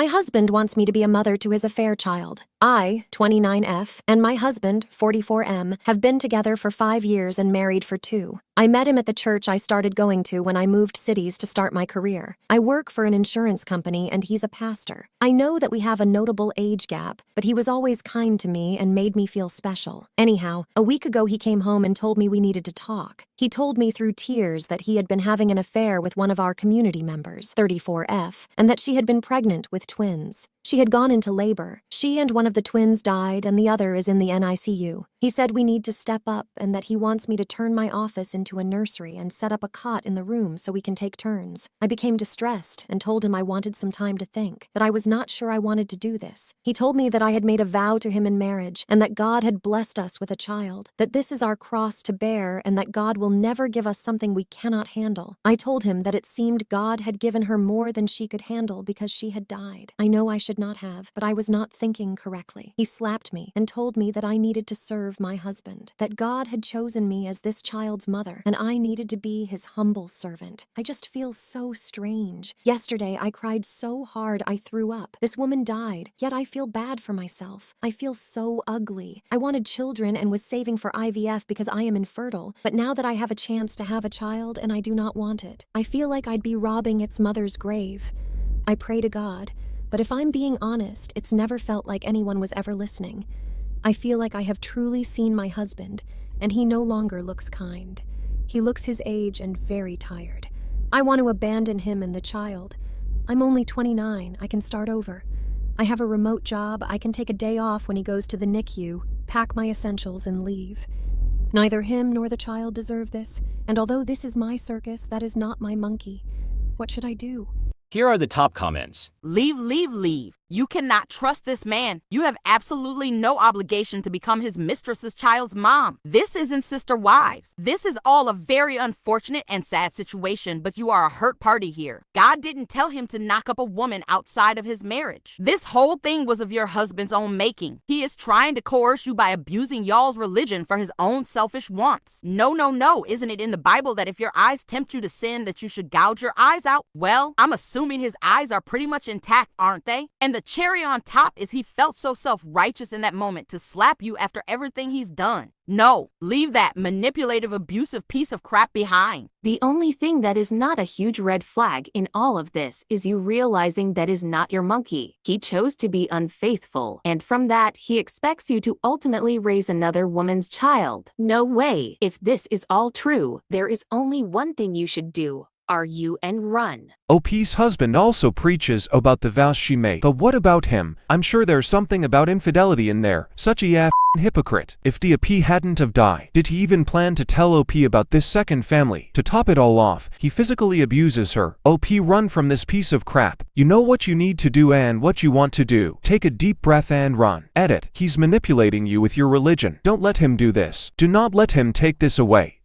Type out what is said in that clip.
My husband wants me to be a mother to his affair child. I, 29F, and my husband, 44M, have been together for 5 years and married for 2. I met him at the church I started going to when I moved cities to start my career. I work for an insurance company and he's a pastor. I know that we have a notable age gap, but he was always kind to me and made me feel special. Anyhow, a week ago he came home and told me we needed to talk. He told me through tears that he had been having an affair with one of our community members, 34F, and that she had been pregnant with twins. She had gone into labor. She and one of the twins died and the other is in the NICU. He said we need to step up and that he wants me to turn my office into a nursery and set up a cot in the room so we can take turns. I became distressed and told him I wanted some time to think, that I was not sure I wanted to do this. He told me that I had made a vow to him in marriage and that God had blessed us with a child, that this is our cross to bear and that God will never give us something we cannot handle. I told him that it seemed God had given her more than she could handle because she had died. I know I should not have, but I was not thinking correctly. He slapped me and told me that I needed to serve my husband, that God had chosen me as this child's mother, and I needed to be his humble servant. I just feel so strange. Yesterday, I cried so hard I threw up. This woman died, yet I feel bad for myself. I feel so ugly. I wanted children and was saving for IVF because I am infertile, but now that I have a chance to have a child and I do not want it, I feel like I'd be robbing its mother's grave. I pray to God, but if I'm being honest, it's never felt like anyone was ever listening. I feel like I have truly seen my husband, and he no longer looks kind. He looks his age and very tired. I want to abandon him and the child. I'm only 29, I can start over. I have a remote job, I can take a day off when he goes to the NICU, pack my essentials and leave. Neither him nor the child deserve this, and although this is my circus, that is not my monkey. What should I do? Here are the top comments. Leave, leave, leave. You cannot trust this man. You have absolutely no obligation to become his mistress's child's mom. This isn't sister wives. This is all a very unfortunate and sad situation, but you are a hurt party here. God didn't tell him to knock up a woman outside of his marriage. This whole thing was of your husband's own making. He is trying to coerce you by abusing y'all's religion for his own selfish wants. No, no, no. Isn't it in the Bible that if your eyes tempt you to sin, that you should gouge your eyes out? Well, I'm assuming his eyes are pretty much intact, aren't they? And the cherry on top is he felt so self-righteous in that moment to slap you after everything he's done. No, leave that manipulative, abusive piece of crap behind. The only thing that is not a huge red flag in all of this is you realizing that is not your monkey. He chose to be unfaithful, and from that, he expects you to ultimately raise another woman's child. No way. If this is all true, there is only one thing you should do. Argue and run. OP's husband also preaches about the vows she made. But what about him? I'm sure there's something about infidelity in there. Such a hypocrite. If DOP hadn't have died, did he even plan to tell OP about this second family? To top it all off, he physically abuses her. OP, run from this piece of crap. You know what you need to do and what you want to do. Take a deep breath and run. Edit. He's manipulating you with your religion. Don't let him do this. Do not let him take this away.